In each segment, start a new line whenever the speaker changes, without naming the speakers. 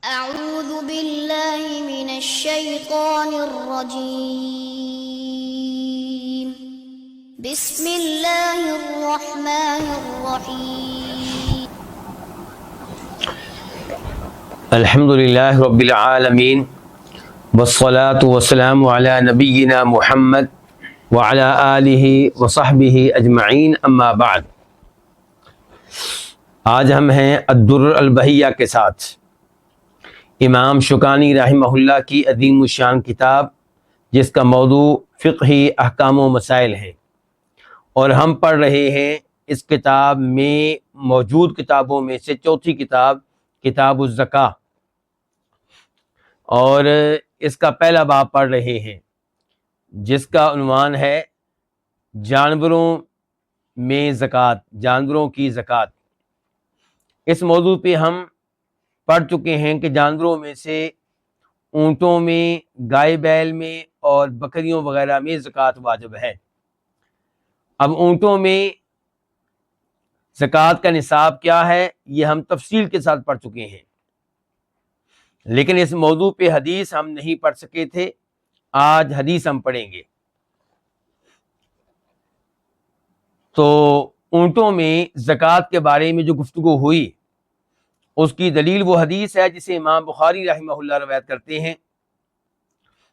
أعوذ بالله من الشيطان الرجيم بسم الله الرحمن الرحيم
الحمد للہ رب العالمین والصلاة والسلام علی نبینا محمد وعلی آلہ وصحبہ اجمعین، اما بعد۔ آج ہم ہیں الدر البہیہ کے ساتھ امام شوکانی رحمہ اللہ کی عظیم الشان کتاب، جس کا موضوع فقہی احکام و مسائل ہیں، اور ہم پڑھ رہے ہیں اس کتاب میں موجود کتابوں میں سے چوتھی کتاب، کتاب الزکاة، اور اس کا پہلا باب پڑھ رہے ہیں جس کا عنوان ہے جانوروں میں زکوٰۃ، جانوروں کی زکوٰۃ۔ اس موضوع پہ ہم پڑھ چکے ہیں کہ جانوروں میں سے اونٹوں میں، گائے بیل میں اور بکریوں وغیرہ میں زکوٰۃ واجب ہے۔ اب اونٹوں میں زکوٰۃ کا نصاب کیا ہے یہ ہم تفصیل کے ساتھ پڑھ چکے ہیں، لیکن اس موضوع پہ حدیث ہم نہیں پڑھ سکے تھے، آج حدیث ہم پڑھیں گے۔ تو اونٹوں میں زکوٰۃ کے بارے میں جو گفتگو ہوئی، اس کی دلیل وہ حدیث ہے جسے امام بخاری رحمہ اللہ روایت کرتے ہیں،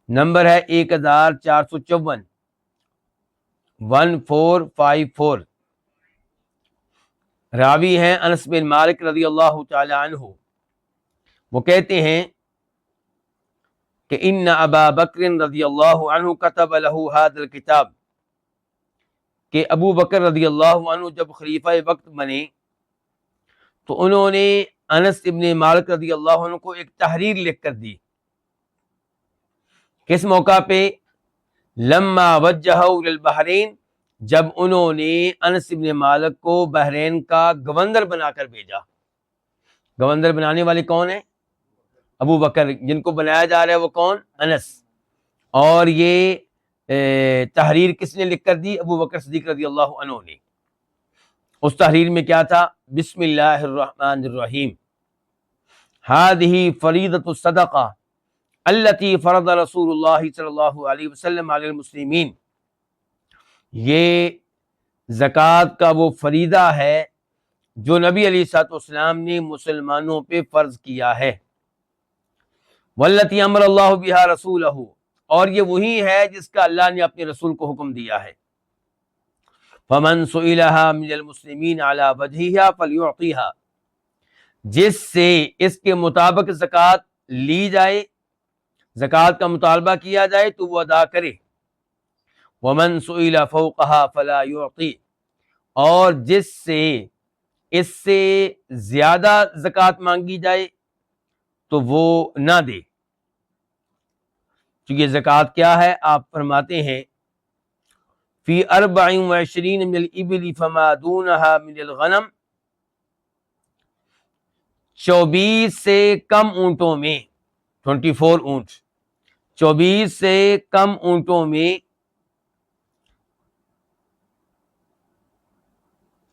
نمبر ہے 1454، 1454۔ راوی ہیں انس بن مالک رضی اللہ تعالی عنہ۔ وہ کہتے ہیں کہ ان ابا بکر رضی اللہ عنہ کتب له هذا الکتاب، کہ ابو بکر رضی اللہ عنہ جب خلیفہ وقت بنے تو انہوں نے انس ابن مالک رضی اللہ عنہ کو ایک تحریر لکھ کر دی۔ کس موقع پہ؟ لما وجہوا للبحرین، جب انہوں نے انس ابن مالک کو بحرین کا گورنر بنا کر بھیجا۔ گورنر بنانے والے کون ہیں؟ ابو بکر۔ جن کو بنایا جا رہا ہے وہ کون؟ انس۔ اور یہ تحریر کس نے لکھ کر دی؟ ابو بکر صدیق رضی اللہ عنہ نے۔ اس تحریر میں کیا تھا؟ بسم اللہ الرحمن الرحیم، هذه فریضۃ الصدقہ التي فرض رسول اللہ صلی اللہ علیہ وسلم علی المسلمین، یہ زکوٰۃ کا وہ فریضہ ہے جو نبی علیہ الصلوۃ والسلام نے مسلمانوں پہ فرض کیا ہے۔ والتي امر اللہ بها رسولہ، اور یہ وہی ہے جس کا اللہ نے اپنے رسول کو حکم دیا ہے۔ فمن سئلها من المسلمین علی وجہها فلیعطیها، جس سے اس کے مطابق زکوٰۃ لی جائے، زکوٰۃ کا مطالبہ کیا جائے تو وہ ادا کرے۔ ومن سئل فوقها فلا یعطی، اور جس سے اس سے زیادہ زکوٰۃ مانگی جائے تو وہ نہ دے۔ تو یہ زکوٰۃ کیا ہے؟ آپ فرماتے ہیں فی 24 من الابل فما دونها من الغنم، 24 سے کم اونٹوں میں، 24 اونٹ، 24 سے کم اونٹوں میں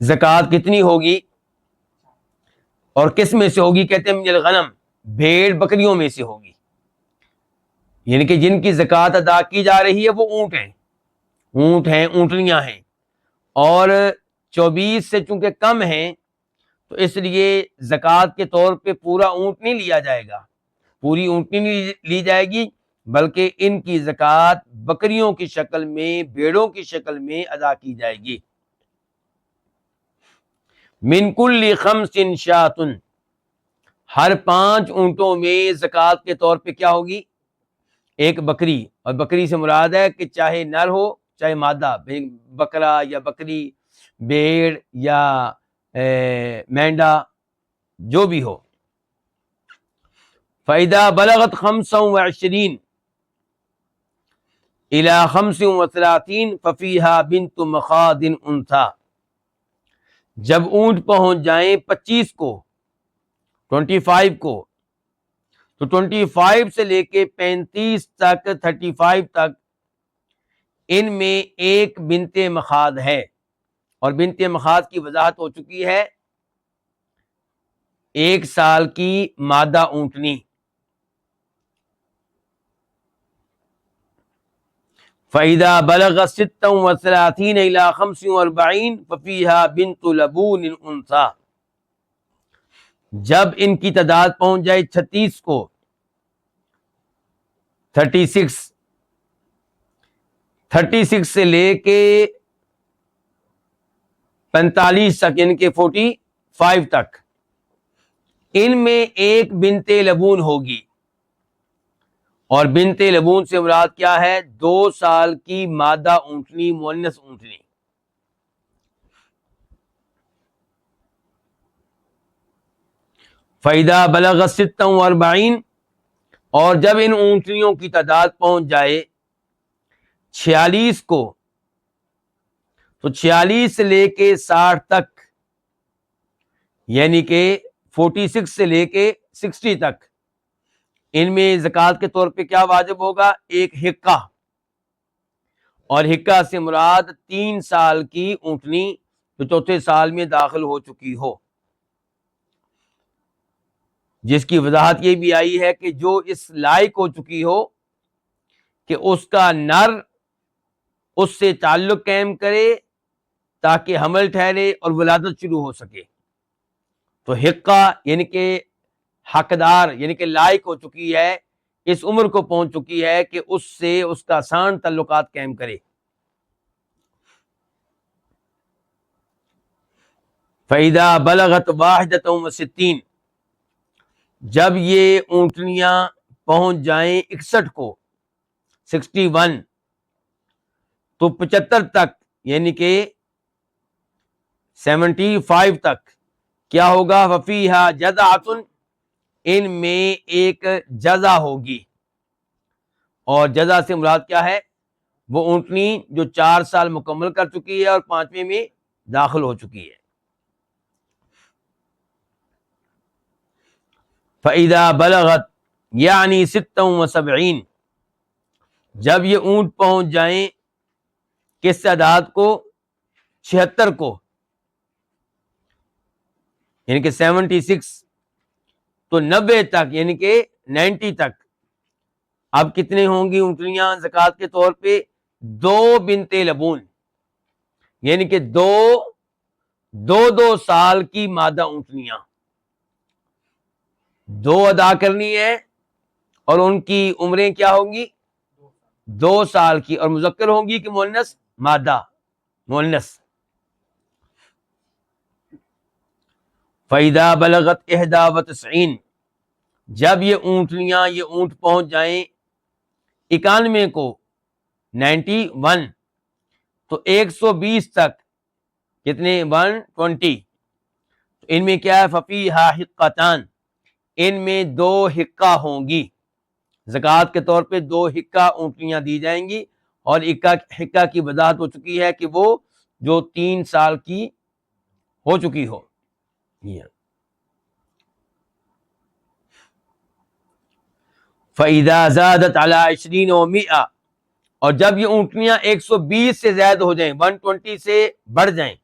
زکوٰۃ کتنی ہوگی اور کس میں سے ہوگی؟ کہتے ہیں من الغنم، بھیڑ بکریوں میں سے ہوگی، یعنی کہ جن کی زکوٰۃ ادا کی جا رہی ہے وہ اونٹ ہیں، اونٹنیاں ہیں، اور 24 سے چونکہ کم ہیں تو اس لیے زکوٰۃ کے طور پہ پورا اونٹ نہیں لیا جائے گا، پوری اونٹنی نہیں لی جائے گی، بلکہ ان کی زکوٰۃ بکریوں کی شکل میں، بھیڑوں کی شکل میں ادا کی جائے گی۔ من کل خمس شاۃ، ہر 5 اونٹوں میں زکوٰۃ کے طور پہ کیا ہوگی؟ ایک بکری، اور بکری سے مراد ہے کہ چاہے نر ہو چاہے مادہ، بکرا یا بکری، بھیڑ یا مینڈا، جو بھی ہو۔ فَإِذَا بَلَغَتْ 25 إِلَى 35 فَفِيهَا بِنْتُ مَخَاضٍ أُنْثَىٰ، جب اونٹ پہنچ جائیں 25 کو، 25 کو، تو 25 سے لے کے 35 تک، 35 تک، ان میں ایک بنت مخاض ہے، اور بنت مخاض کی وضاحت ہو چکی ہے، 1 سال کی مادہ اونٹنی، فَإِذَا بَلَغَ 36 إِلَى 45 فَفِيهَا بِنْتُ لَبُونٍ أُنْثَىٰ، جب ان کی تعداد پہنچ جائے 36 کو، 36 سے لے کے 45 تک، یعنی کہ 45 تک، ان میں ایک بنت لبون ہوگی. اور بنت لبون سے مراد کیا ہے؟ 2 سال کی مادہ اونٹنی، مؤنث اونٹنی. فَإِذَا بَلَغَ 46، اور جب ان اونٹنیوں کی تعداد پہنچ جائے 46 کو، تو 46 سے لے کے 60 تک، یعنی کہ 46 سے لے کے 60 تک، ان میں زکوٰۃ کے طور پہ کیا واجب ہوگا؟ ایک حقہ. اور حقہ سے مراد 3 سال کی اونٹنی جو چوتھے سال میں داخل ہو چکی ہو، جس کی وضاحت یہ بھی آئی ہے کہ جو اس لائق ہو چکی ہو کہ اس کا نر اس سے تعلق قائم کرے تاکہ حمل ٹھہرے اور ولادت شروع ہو سکے. تو حقہ یعنی کہ حقدار، یعنی کہ لائق ہو چکی ہے، اس عمر کو پہنچ چکی ہے کہ اس سے اس کا آسان تعلقات قائم کرے. فَإِذَا بَلَغَتْ 61، جب یہ اونٹنیاں پہنچ جائیں 61 کو، 61، تو 75 تک، یعنی کہ 75 تک کیا ہوگا؟ وَفِيهَا جَذْعَةٌ، ان میں ایک جزع ہوگی. اور جزع سے مراد کیا ہے؟ وہ اونٹنی جو 4 سال مکمل کر چکی ہے اور 5ویں میں داخل ہو چکی ہے. فَإِذَا بَلَغَتْ یعنی 76، جب یہ اونٹ پہنچ جائیں کس تعداد کو؟ 76 کو، یعنی کہ 76، تو 90 تک، یعنی کہ 90 تک، اب کتنے ہوں گی اونٹنیاں زکوٰۃ کے طور پہ؟ 2 بنت لبون، یعنی کہ دو سال کی مادہ اونٹنیاں 2 ادا کرنی ہے، اور ان کی عمریں کیا ہوں گی؟ 2 سال کی، اور مذکر ہوں گی کہ مؤنث؟ مادہ مؤنث. فَإِذَا بَلَغَتْ 91، جب یہ اونٹنیاں، یہ اونٹ پہنچ جائیں 91 کو، 91، تو 120 تک، کتنے؟ 120، تو ان میں کیا ہے؟ فَفِيهَا حِقَّتان، ان میں 2 حقہ ہوں گی. زکوٰۃ کے طور پہ 2 حقہ اونٹنیاں دی جائیں گی، اور حقہ کی وضاحت ہو چکی ہے کہ وہ جو 3 سال کی ہو چکی ہو. فَإِذَا زَادَتْ عَلَىٰ 20 و100، اور جب یہ اونٹنیاں 120 سے زائد ہو جائیں، 120 سے بڑھ جائیں،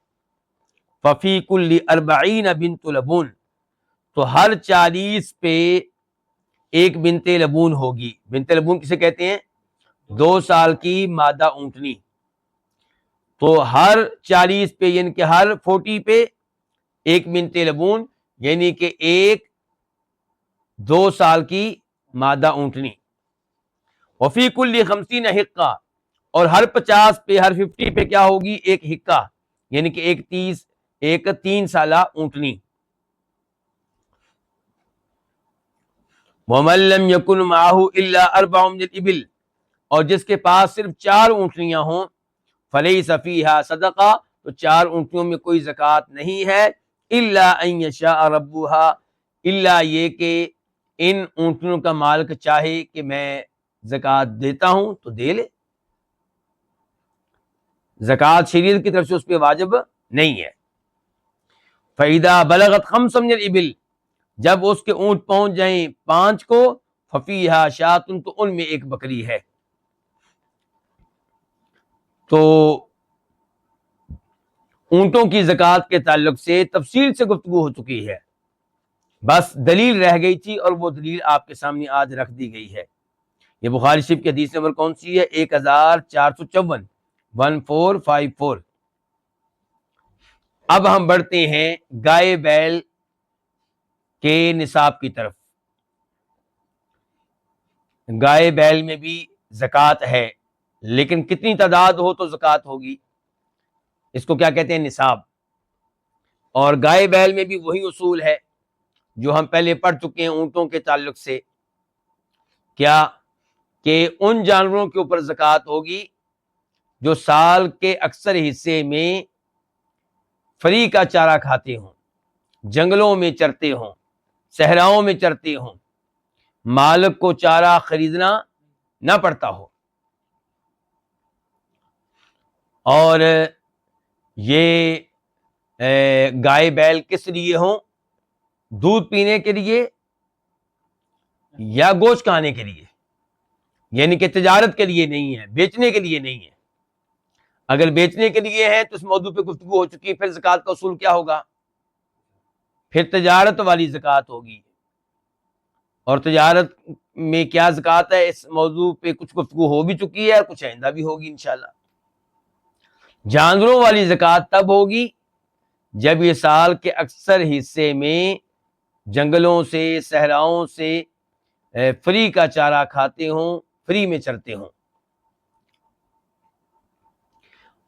فَفِي كُلِّ 40 بنت لبون، تو ہر 40 پہ ایک بنت لبون ہوگی. بنت لبون کسے کہتے ہیں؟ 2 سال کی مادہ اونٹنی. تو ہر 40 پہ، یعنی کہ ہر 40 پہ ایک بنت لبون، یعنی کہ ایک 2 سال کی مادہ اونٹنی. وفی کل 50 حقہ، اور ہر 50 پہ، ہر 50 پہ کیا ہوگی؟ ایک حقہ، یعنی کہ ایک 3 سالہ اونٹنی. وَمَن لَّمْ يَكُن مَّعَهُ إِلَّا 4 من الإبل، اور جس کے پاس صرف 4 اونٹنیاں ہوں، فَلَيْسَ فِيهَا صَدَقَةٌ، تو 4 اونٹنیوں میں کوئی زکوٰۃ نہیں ہے. إِلَّا أَن يَشَاءَ رَبُّهَا، الا یہ کہ ان اونٹنیوں کا مالک چاہے کہ میں زکوٰۃ دیتا ہوں تو دے لے. زکوٰۃ شریعت کی طرف سے اس پہ واجب نہیں ہے. فَإِذَا بَلَغَتْ 5 من الإبل، جب اس کے اونٹ پہنچ جائیں 5 کو، فَفِيهَا شَاةٌ، تو ان میں ایک بکری ہے. تو اونٹوں کی زکوٰۃ کے تعلق سے تفصیل سے گفتگو ہو چکی ہے، بس دلیل رہ گئی تھی، اور وہ دلیل آپ کے سامنے آج رکھ دی گئی ہے. یہ بخاری شریف کی حدیث نمبر کون سی ہے؟ 1454، 1454۔ اب ہم بڑھتے ہیں گائے بیل کے نصاب کی طرف۔ گائے بیل میں بھی زکوٰۃ ہے، لیکن کتنی تعداد ہو تو زکوٰۃ ہوگی، اس کو کیا کہتے ہیں؟ نصاب۔ اور گائے بیل میں بھی وہی اصول ہے جو ہم پہلے پڑھ چکے ہیں اونٹوں کے تعلق سے، کیا کہ ان جانوروں کے اوپر زکوٰۃ ہوگی جو سال کے اکثر حصے میں فری کا چارہ کھاتے ہوں، جنگلوں میں چرتے ہوں، صحراؤں میں چرتے ہوں، مالک کو چارہ خریدنا نہ پڑتا ہو۔ اور یہ گائے بیل کس لیے ہوں؟ دودھ پینے کے لیے یا گوشت کھانے کے لیے، یعنی کہ تجارت کے لیے نہیں ہے، بیچنے کے لیے نہیں ہے۔ اگر بیچنے کے لیے ہے تو اس موضوع پہ گفتگو ہو چکی، پھر زکوٰۃ کا اصول کیا ہوگا؟ پھر تجارت والی زکوٰۃ ہوگی۔ اور تجارت میں کیا زکوٰۃ ہے، اس موضوع پہ کچھ گفتگو ہو بھی چکی ہے اور کچھ آئندہ بھی ہوگی انشاءاللہ۔ جانوروں والی زکوٰۃ تب ہوگی جب یہ سال کے اکثر حصے میں جنگلوں سے، صحراؤں سے فری کا چارہ کھاتے ہوں، فری میں چرتے ہوں۔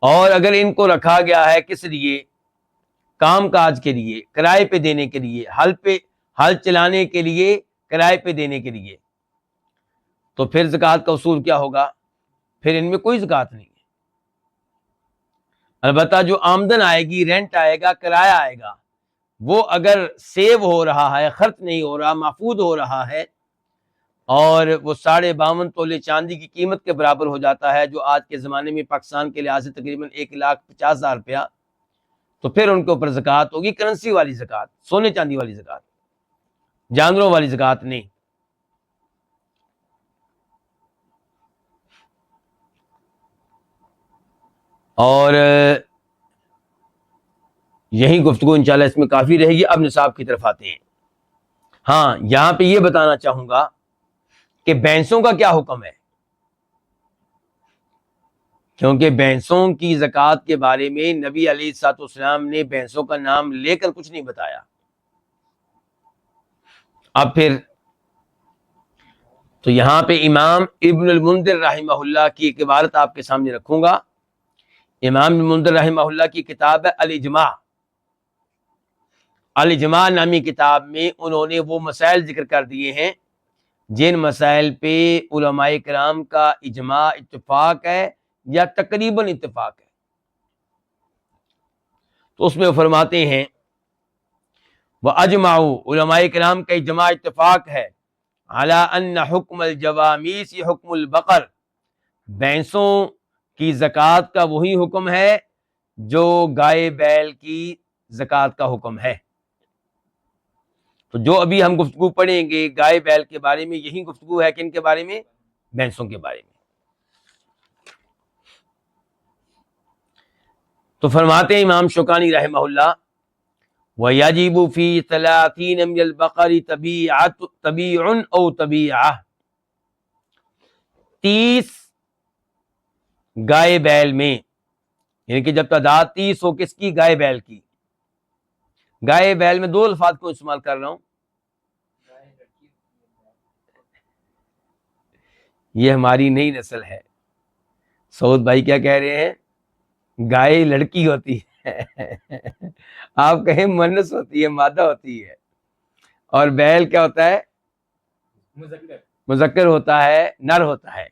اور اگر ان کو رکھا گیا ہے کس لیے؟ کام کاج کے لیے، کرائے پہ دینے کے لیے، ہل چلانے کے لیے، کرائے پہ دینے کے لیے، تو پھر زکوٰۃ کا اصول کیا ہوگا؟ پھر ان میں کوئی زکوٰۃ نہیں ہے۔ البتہ جو آمدن آئے گی، رینٹ آئے گا، کرایہ آئے گا، وہ اگر سیو ہو رہا ہے، خرچ نہیں ہو رہا، محفوظ ہو رہا ہے، اور وہ 52.5 تولے چاندی کی قیمت کے برابر ہو جاتا ہے، جو آج کے زمانے میں پاکستان کے لحاظ سے تقریباً 1,50,000 روپیہ، تو پھر ان کے اوپر زکوٰۃ ہوگی، کرنسی والی زکوٰۃ، سونے چاندی والی زکوٰۃ، جانوروں والی زکوٰۃ نہیں۔ اور یہی گفتگو انشاءاللہ اس میں کافی رہے گی۔ اب نصاب کی طرف آتے ہیں۔ ہاں، یہاں پہ یہ بتانا چاہوں گا کہ بھینسوں کا کیا حکم ہے، کیونکہ بھینسوں کی زکوٰۃ کے بارے میں نبی علیہ الصلوۃ والسلام نے بھینسوں کا نام لے کر کچھ نہیں بتایا۔ اب پھر تو یہاں پہ امام ابن المنذر رحمہ اللہ کی ایک عبارت آپ کے سامنے رکھوں گا۔ امام ابن المنذر رحمہ اللہ کی کتاب ہے الاجماع۔ الاجماع نامی کتاب میں انہوں نے وہ مسائل ذکر کر دیے ہیں جن مسائل پہ علماء کرام کا اجماع، اتفاق ہے یا تقریباً اتفاق ہے۔ تو اس میں وہ فرماتے ہیں وَأَجْمَعُوا، علماء کرام کا اجماع اتفاق ہے، عَلَىٰ أَنَّ حُکْمَ الْجَوَامِيسِ حُکْمُ الْبَقَرِ، بھینسوں کی زکوٰۃ کا وہی حکم ہے جو گائے بیل کی زکوٰۃ کا حکم ہے۔ تو جو ابھی ہم گفتگو پڑھیں گے گائے بیل کے بارے میں، یہی گفتگو ہے کن کے بارے میں؟ بھینسوں کے بارے میں۔ تو فرماتے ہیں امام شوکانی رحمہ اللہ وَيَجِبُ فِي 30 مِنَ الْبَقَرِ طَبِيعٌ أَوْ طَبِيعَةٌ، 30 گائے بیل میں، یعنی کہ جب تعداد 30 ہو کس کی؟ گائے بیل کی۔ گائے بیل میں دو الفاظ کو استعمال کر رہا ہوں، یہ ہماری نئی نسل ہے۔ سعود بھائی کیا کہہ رہے ہیں؟ گائے لڑکی ہوتی ہے، آپ کہیں مؤنث ہوتی ہے، مادہ ہوتی ہے، اور بیل کیا ہوتا ہے؟ مذکر ہوتا ہے، نر ہوتا ہے۔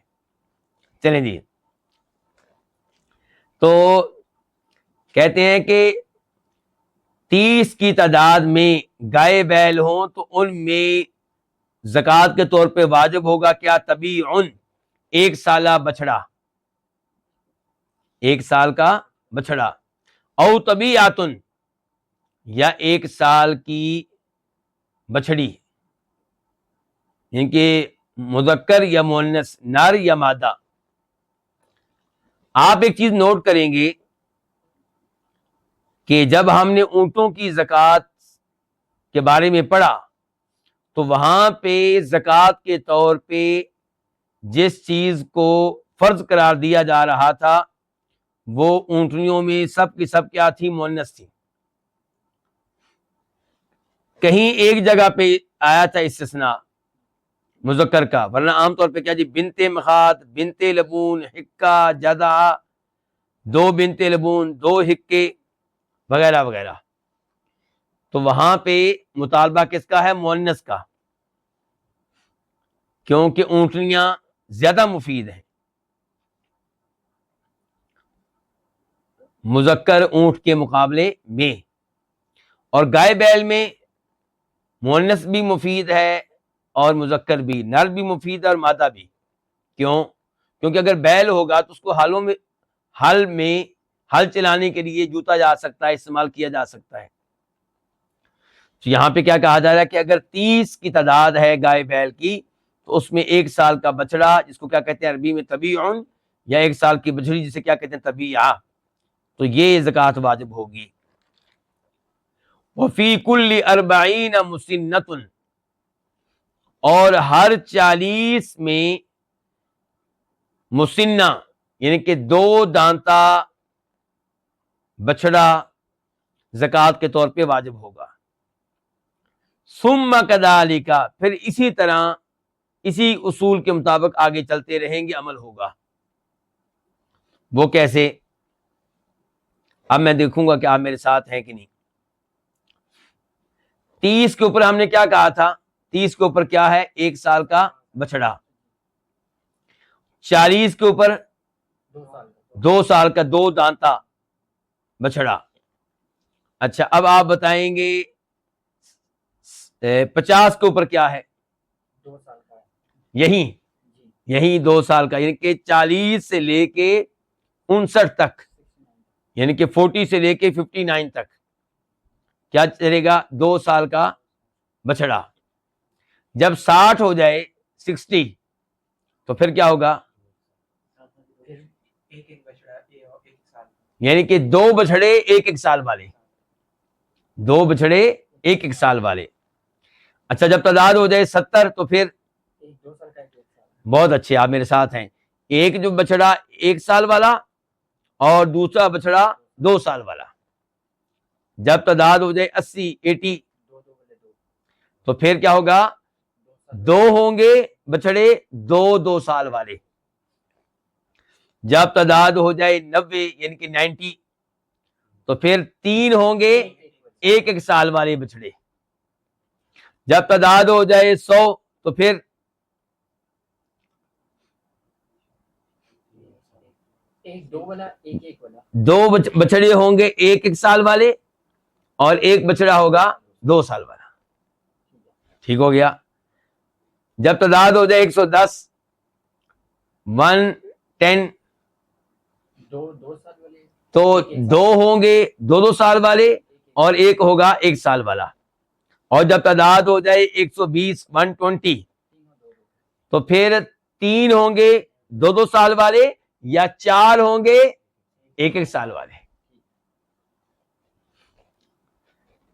چلیں جی، تو کہتے ہیں کہ 30 کی تعداد میں گائے بیل ہوں تو ان میں زکوٰۃ کے طور پہ واجب ہوگا کیا؟ طبیعٌ، 1 سالہ بچڑا، 1 سال کا بچڑا، او طبیعۃٌ، یا 1 سال کی بچڑی، یعنی کہ مذکر یا مؤنث، نر یا مادہ۔ آپ ایک چیز نوٹ کریں گے کہ جب ہم نے اونٹوں کی زکوٰۃ کے بارے میں پڑھا تو وہاں پہ زکوٰۃ کے طور پہ جس چیز کو فرض قرار دیا جا رہا تھا وہ اونٹنیوں میں سب کی سب کیا تھی؟ مؤنث تھی. کہیں ایک جگہ پہ آیا تھا استثناء مذکر کا، ورنہ عام طور پہ کیا جی بنت مخاط، بنت لبون، حکہ، جدع، 2 بنت لبون، 2 حکے وغیرہ وغیرہ. تو وہاں پہ مطالبہ کس کا ہے؟ مؤنث کا، کیونکہ اونٹنیاں زیادہ مفید ہیں. مذکر اونٹ کے مقابلے میں، اور گائے بیل میں مؤنث بھی مفید ہے اور مذکر بھی، نر بھی مفید ہے اور مادہ بھی. کیوں؟ کیونکہ اگر بیل ہوگا تو اس کو ہل چلانے کے لیے جوتا جا سکتا ہے، استعمال کیا جا سکتا ہے. تو یہاں پہ کیا کہا جا رہا ہے کہ اگر 30 کی تعداد ہے گائے بیل کی تو اس میں 1 سال کا بچڑا، جس کو کیا کہتے ہیں عربی میں طبیعن، یا 1 سال کی بچڑی جسے کیا کہتے ہیں طبیعہ، تو یہ زکوٰۃ واجب ہوگی. وفی کل 40 مسنۃ، اور ہر 40 میں مسنہ یعنی کہ 2 دانتا بچڑا زکوٰۃ کے طور پہ واجب ہوگا. ثم کذالک، پھر اسی طرح اسی اصول کے مطابق آگے چلتے رہیں گے، عمل ہوگا. وہ کیسے؟ اب میں دیکھوں گا کہ آپ میرے ساتھ ہیں کہ نہیں. 30 کے اوپر ہم نے کیا کہا تھا؟ 30 کے اوپر کیا ہے؟ 1 سال کا بچڑا. 40 کے اوپر 2 سال کا 2 دانتا بچڑا. اچھا اب آپ بتائیں گے 50 کے اوپر کیا ہے؟
2 سال کا
یہی 2 سال کا، یعنی کہ 40 سے لے کے 59 تک، یعنی کہ 40 سے لے کے 59 تک کیا چلے گا؟ 2 سال کا بچڑا. جب 60 ہو جائے 60 تو پھر کیا ہوگا؟ یعنی کہ 2 بچڑے 1 سال والے، 2 بچڑے 1 سال والے. اچھا جب تعداد ہو جائے 70 تو پھر
2 سال کا 1 سال.
بہت اچھے، آپ میرے ساتھ ہیں. ایک جو بچڑا 1 سال والا اور دوسرا بچڑا 2 سال والا. جب تعداد ہو جائے 80 تو پھر کیا ہوگا؟ 2 ہوں گے بچڑے 2 سال والے. جب تعداد ہو جائے 90 یعنی کہ 90 تو پھر 3 ہوں گے 1 سال والے بچڑے. جب تعداد ہو جائے 100 تو پھر 2 بچڑے ہوں گے 1 سال والے اور 1 بچڑا ہوگا 2 سال والا. ٹھیک ہو گیا. جب تعداد ہو جائے 110 110 تو 2 ہوں گے 2 سال والے اور 1 ہوگا 1 سال والا. اور جب تعداد ہو جائے 120 120 تو پھر 3 ہوں گے 2 سال والے یا 4 ہوں گے 1 سال والے.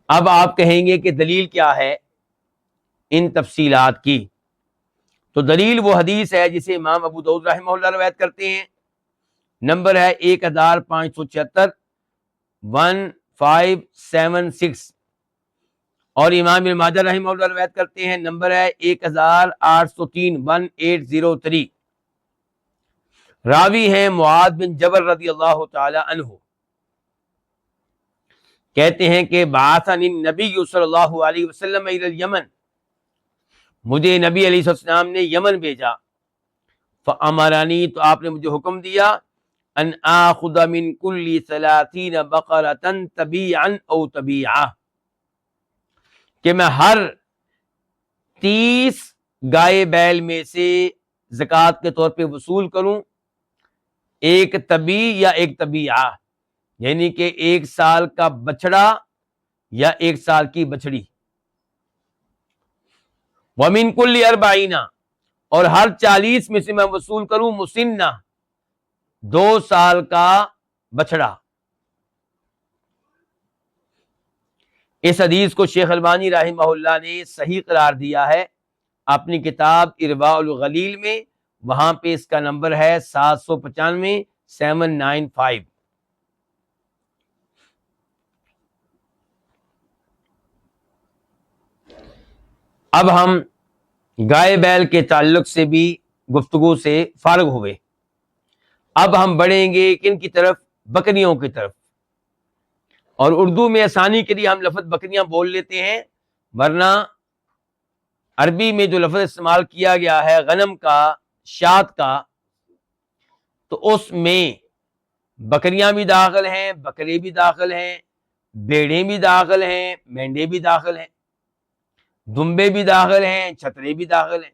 اب آپ کہیں گے کہ دلیل کیا ہے ان تفصیلات کی؟ تو دلیل وہ حدیث ہے جسے امام ابو داؤد رحمہ اللہ روایت کرتے ہیں، نمبر ہے 1576 1576، اور امام ابن ماجہ رحمہ اللہ روایت کرتے ہیں، نمبر ہے 1803 1803. راوی ہیں معاذ بن جبل رضی اللہ تعالی عنہ. کہتے ہیں کہ بعثنی النبی صلی اللہ علیہ وسلم الی الیمن، مجھے نبی علیہ السلام نے یمن بھیجا. فامرنی، تو آپ نے مجھے حکم دیا، ان آخذ من کل 30 بقرۃ تبیعا او تبیعہ، کہ میں ہر 30 گائے بیل میں سے زکوٰۃ کے طور پہ وصول کروں، 1 طبیع یا 1 طبیعہ، یعنی کہ 1 سال کا بچڑا یا 1 سال کی بچڑی. وَمِن كُلِّ 40، اور ہر 40 میں سے میں وصول کروں مسنہ، 2 سال کا بچڑا. اس حدیث کو شیخ البانی رحمہ اللہ نے صحیح قرار دیا ہے اپنی کتاب ارواء الغلیل میں وہاں پہ اس کا نمبر ہے 795 795۔ اب ہم گائے بیل کے تعلق سے بھی گفتگو سے فارغ ہوئے، اب ہم بڑھیں گے کن کی طرف؟ بکریوں کی طرف۔ اور اردو میں آسانی کے لیے ہم لفظ بکریاں بول لیتے ہیں، ورنہ عربی میں جو لفظ استعمال کیا گیا ہے غنم کا، شات کا، تو اس میں بکریاں بھی داخل ہیں، بکرے بھی داخل ہیں، بھیڑیں بھی داخل ہیں، مینڈے بھی داخل ہیں، دمبے بھی داخل ہیں، چھترے بھی داخل ہیں۔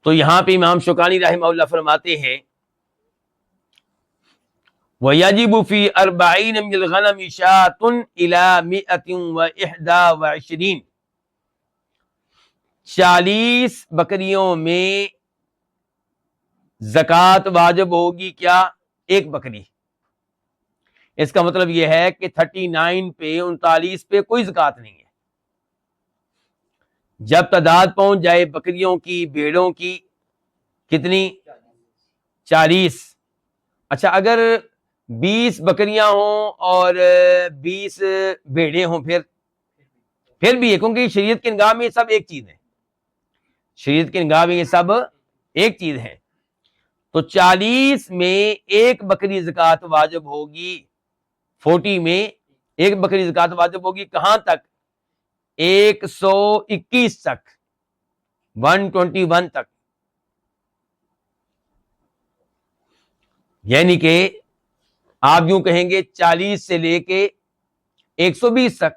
تو یہاں پہ امام شوکانی رحمہ اللہ فرماتے ہیں وَيَجِبُ فِي 40 مِنَ الْغَنَمِ شَاةٌ إِلَى 121، 40 بکریوں میں زکوٰۃ واجب ہوگی کیا؟ ایک بکری۔ اس کا مطلب یہ ہے کہ 39 پہ 39 پہ کوئی زکوٰۃ نہیں ہے۔ جب تعداد پہنچ جائے بکریوں کی، بھیڑوں کی، کتنی؟ 40۔ اچھا، اگر 20 بکریاں ہوں اور 20 بھیڑیں ہوں پھر بھی ہے، کیونکہ شریعت کی نگاہ میں یہ سب ایک چیز ہے، شریعت کی نگاہ میں یہ سب ایک چیز ہے۔ تو 40 میں ایک بکری زکوٰۃ واجب ہوگی، 40 میں ایک بکری زکوٰۃ واجب ہوگی، کہاں تک؟ 121 تک، 121 تک، یعنی کہ آپ یوں کہیں گے 40 سے لے کے 120 تک،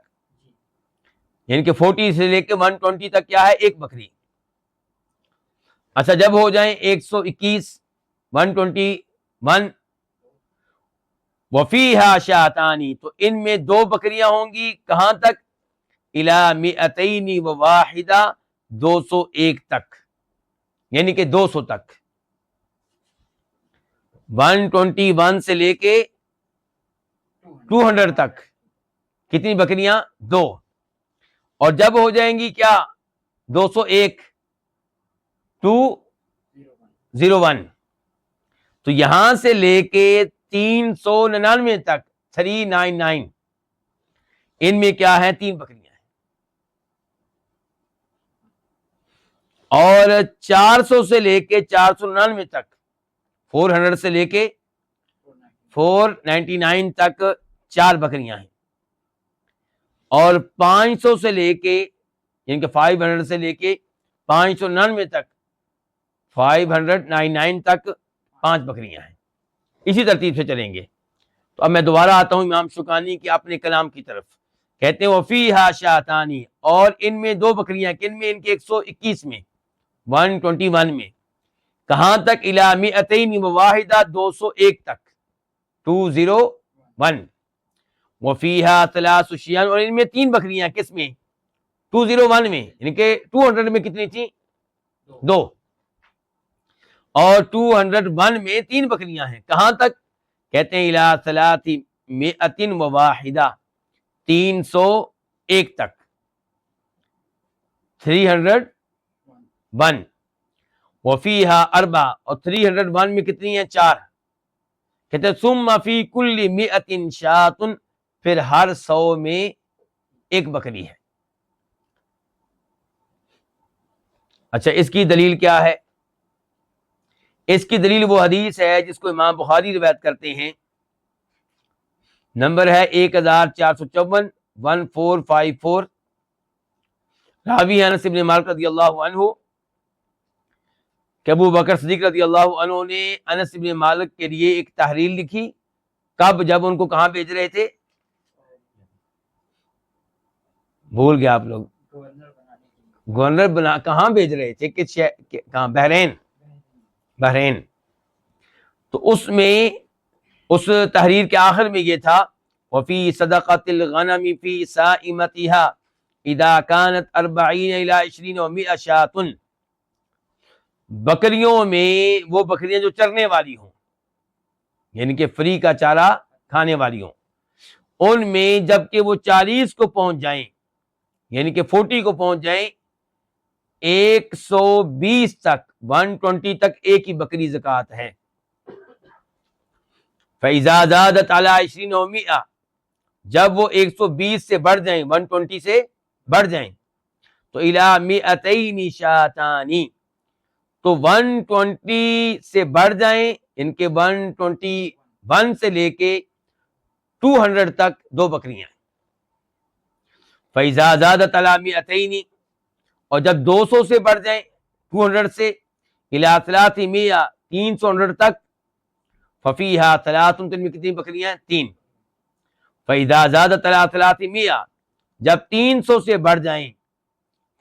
یعنی کہ 40 سے لے کے 120 تک کیا ہے؟ ایک بکری۔ اچھا، جب ہو جائیں 121، 121، وفیہا شاتانی، تو ان میں 2 بکریاں ہوں گی، کہاں تک؟ الی 201، 201 تک، یعنی کہ 200 تک۔ 121 سے لے کے 200 تک کتنی بکریاں؟ 2۔ اور جب ہو جائیں گی کیا؟ 201، 201، تو یہاں سے لے کے 399 تک، 399، ان میں کیا ہے؟ 3 بکریاں ہیں۔ اور 400 سے لے کے 499 تک، 400 سے لے کے 499 تک 4 بکریاں ہیں۔ اور 500 سے لے کے، یعنی کہ 500 سے لے کے 599 تک، 599 تک 5 بکریاں ہیں۔ اسی ترتیب سے چلیں گے۔ تو اب میں دوبارہ آتا ہوں امام شوکانی کے اپنے کلام کی طرف، کہتے ہیں وفیہا شاتانی، اور ان میں 2 بکریاں، کن میں؟ ان کے 121 میں، 121 میں، کہاں تک؟ الی 201، 201 تک، 201۔ وفیہا 3 شیان، اور ان میں 3 بکریاں، کس میں؟ 201 میں، یعنی کہ 200 میں کتنی تھی؟ 2۔ اور 201 میں 3 بکریاں ہیں، کہاں تک؟ کہتے ہیں الی 301، 301 تک، 301۔ وفیہا 4، اور 301 میں کتنی ہیں؟ 4۔ کہتے ہیں ثم فی کل 100 شاۃ، پھر ہر 100 میں ایک بکری ہے۔ اچھا، اس کی دلیل کیا ہے؟ اس کی دلیل وہ حدیث ہے جس کو امام بخاری روایت کرتے ہیں، نمبر ہے 1454، 1454، راوی انس بن مالک رضی اللہ عنہ کہ ابو بکر صدیق رضی اللہ عنہ نے انس بن مالک کے لیے ایک تحریر لکھی، کب؟ جب ان کو کہاں بھیج رہے تھے؟ بھول گئے آپ لوگ، گورنر بنا کہاں بھیج رہے تھے؟ کس شہر؟ کہاں؟ بحرین۔ تو اس میں، اس تحریر کے آخر میں یہ تھا وفی صدقۃ الغنم فی صائمتها اذا كانت 40 الى 20 و100 شاۃ، بکریوں میں وہ بکریاں جو چرنے والی ہوں، یعنی کہ فری کا چارہ کھانے والی ہوں، ان میں جب کہ وہ 40 کو پہنچ جائیں، یعنی کہ 40 کو پہنچ جائیں، 120 تک 120 تک ایک ہی بکری زکوٰۃ ہے. فَإِذَا زَادَتْ عَلَىٰ 20 و100 جب وہ 120 سے بڑھ جائیں 120 سے بڑھ جائیں تو إِلَىٰ 200 شَاةً تو 120 سے بڑھ جائیں ان کے 121 سے لے کے 200 تک 2 بکریاں. فَإِذَا زَادَتْ عَلَىٰ 200 اور جب 200 سے بڑھ جائیں 200 سے إِلَىٰ 300 300 تک فَفِيهَا 3 تو ان میں کتنی بکریاں ہیں؟ 3. فَإِذَا زَادَتْ عَلَىٰ 300 جب 300 سے بڑھ جائیں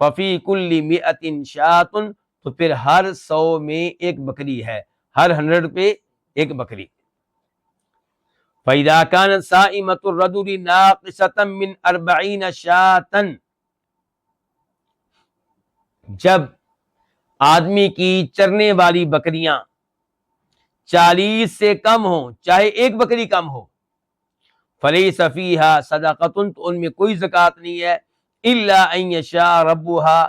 فَفِي كُلِّ 100 شَاةٌ تو پھر ہر 100 میں ایک بکری ہے، ہر 100 پہ ایک بکری. فَإِذَا كَانَتْ صَائِمَةُ الرَّجُلِ نَاقِصَةً مِّنْ 40 شَاةً جب آدمی کی چرنے والی بکریاں 40 سے کم ہوں، چاہے ایک بکری کم ہو، فَلَيْسَ فِيهَا صَدَقَةٌ تو ان میں کوئی زکوٰۃ نہیں ہے، إِلَّا أَن يَشَاءَ رَبُّهَا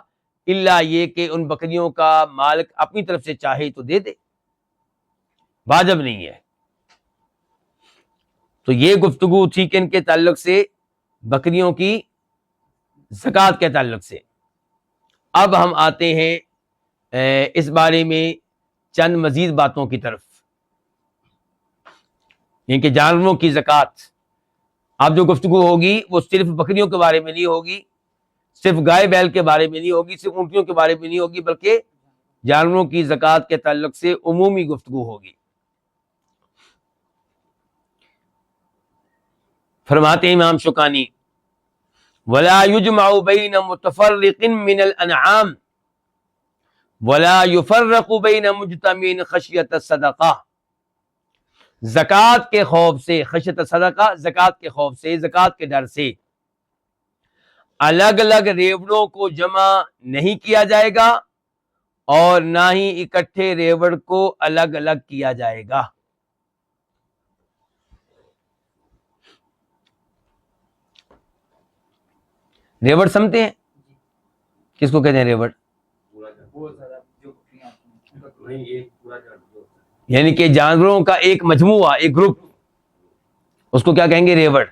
الا یہ کہ ان بکریوں کا مالک اپنی طرف سے چاہے تو دے دے، واجب نہیں ہے. تو یہ گفتگو تھی کن کے تعلق سے؟ بکریوں کی زکوٰۃ کے تعلق سے. اب ہم آتے ہیں اس بارے میں چند مزید باتوں کی طرف، یعنی کہ جانوروں کی زکوٰۃ. اب جو گفتگو ہوگی وہ صرف بکریوں کے بارے میں نہیں ہوگی، صرف گائے بیل کے بارے میں نہیں ہوگی، صرف اونٹیوں کے بارے میں نہیں ہوگی، بلکہ جانوروں کی زکوٰۃ کے تعلق سے عمومی گفتگو ہوگی. فرماتے ہیں امام شوکانی وَلَا يُجْمَعُ بَيْنَ مُتَفَرِّقٍ مِّنَ الْأَنْعَامِ وَلَا يُفَرَّقُ بَيْنَ مُجْتَمِعٍ خَشْيَةَ الصَّدَقَةِ زکوٰۃ کے خوف سے، خشیت صدقہ زکوٰۃ کے خوف سے، زکوٰۃ کے ڈر سے الگ الگ ریوڑوں کو جمع نہیں کیا جائے گا اور نہ ہی اکٹھے ریوڑ کو الگ الگ کیا جائے گا. ریوڑ سمجھتے ہیں؟ کس کو کہتے ہیں ریوڑ؟ یعنی کہ جانوروں کا ایک مجموعہ، ایک گروپ، اس کو کیا کہیں گے؟ ریوڑ.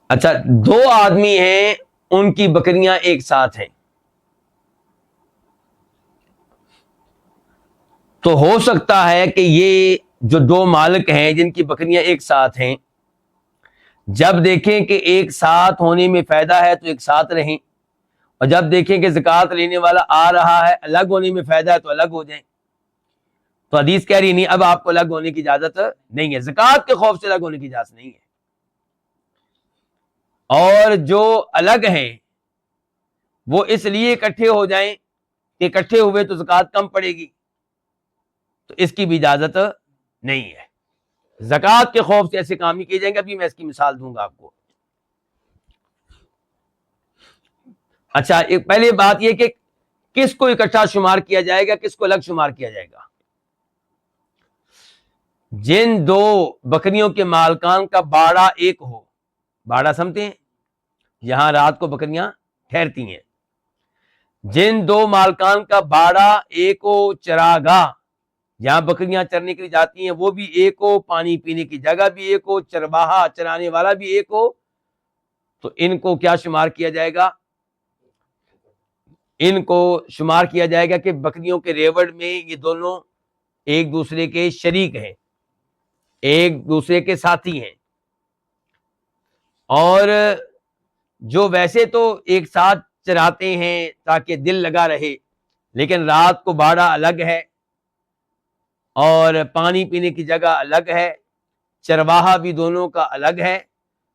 اچھا، 2 آدمی ہیں، ان کی بکریاں ایک ساتھ ہیں، تو ہو سکتا ہے کہ یہ جو 2 مالک ہیں جن کی بکریاں ایک ساتھ ہیں، جب دیکھیں کہ ایک ساتھ ہونے میں فائدہ ہے تو ایک ساتھ رہیں، اور جب دیکھیں کہ زکوٰۃ لینے والا آ رہا ہے الگ ہونے میں فائدہ ہے تو الگ ہو جائیں. تو حدیث کہہ رہی نہیں اب آپ کو الگ ہونے کی اجازت نہیں ہے، زکوٰۃ کے خوف سے الگ ہونے کی اجازت نہیں ہے. اور جو الگ ہیں وہ اس لیے اکٹھے ہو جائیں کہ اکٹھے ہوئے تو زکوٰۃ کم پڑے گی، تو اس کی بھی اجازت نہیں ہے. زکوٰۃ کے خوف سے ایسے کام نہیں کیے جائیں گے. ابھی میں اس کی مثال دوں گا آپ کو. اچھا، ایک پہلے بات یہ کہ کس کو اکٹھا شمار کیا جائے گا، کس کو الگ شمار کیا جائے گا؟ جن 2 بکریوں کے مالکان کا باڑہ ایک ہو. باڑہ سمجھتے ہیں؟ یہاں رات کو بکریاں ٹھہرتی ہیں. جن 2 مالکان کا باڑہ ایک ہو، چراگاہ جہاں بکریاں چرنے کے لیے جاتی ہیں وہ بھی ایک ہو، پانی پینے کی جگہ بھی ایک ہو، چرواہا چرانے والا بھی ایک ہو، تو ان کو کیا شمار کیا جائے گا؟ ان کو شمار کیا جائے گا کہ بکریوں کے ریوڑ میں یہ دونوں ایک دوسرے کے شریک ہیں، ایک دوسرے کے ساتھی ہیں. اور جو ویسے تو ایک ساتھ چراتے ہیں تاکہ دل لگا رہے، لیکن رات کو باڑہ الگ ہے اور پانی پینے کی جگہ الگ ہے، چرواہا بھی دونوں کا الگ ہے،